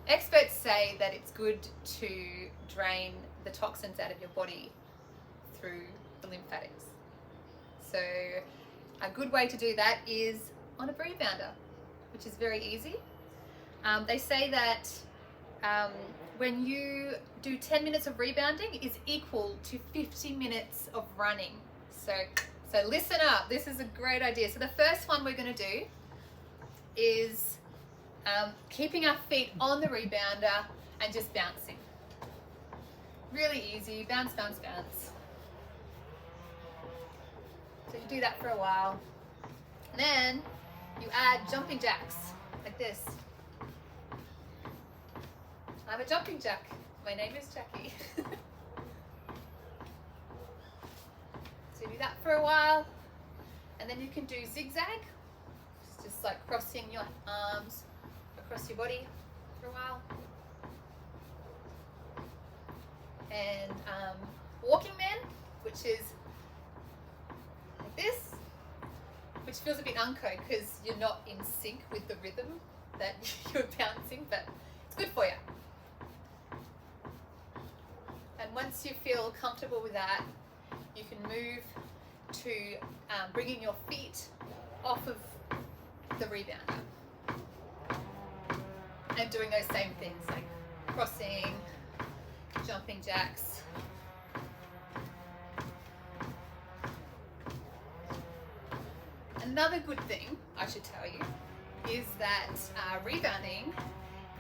experts say that it's good to drain the toxins out of your body through the lymphatics. So a good way to do that is on a rebounder, which is very easy. They say that when you do 10 minutes of rebounding is equal to 50 minutes of running. So listen up, this is a great idea. So the first one we're going to do is keeping our feet on the rebounder and just bouncing. Really easy, bounce, bounce, bounce. So you do that for a while. And then you add jumping jacks, like this. I'm a jumping jack. My name is Jackie. So do that for a while. And then you can do zigzag. It's just like crossing your arms across your body for a while. And walking man, which is like this, which feels a bit unco because you're not in sync with the rhythm that you're bouncing, but it's good for you. And once you feel comfortable with that, you can move to bringing your feet off of the rebounder and doing those same things like crossing, jumping jacks. Another good thing I should tell you is that rebounding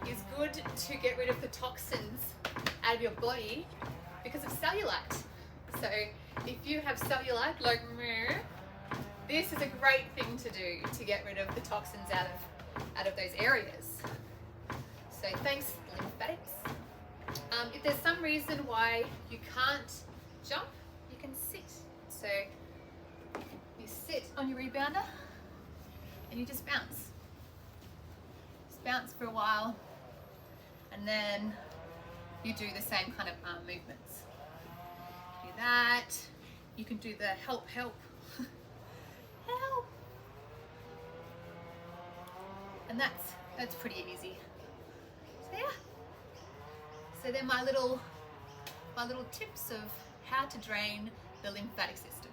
is good to get rid of the toxins out of your body because of cellulite. So if you have cellulite like me, this is a great thing to do to get rid of the toxins out of those areas. So thanks, Lymphatics. If there's some reason why you can't jump, you can sit. So you sit on your rebounder and you just bounce. Just bounce for a while, and then you do the same kind of arm movements. Do that. You can do the help, help. Help. And that's pretty easy. So yeah. So they're my little tips of how to drain the lymphatic system.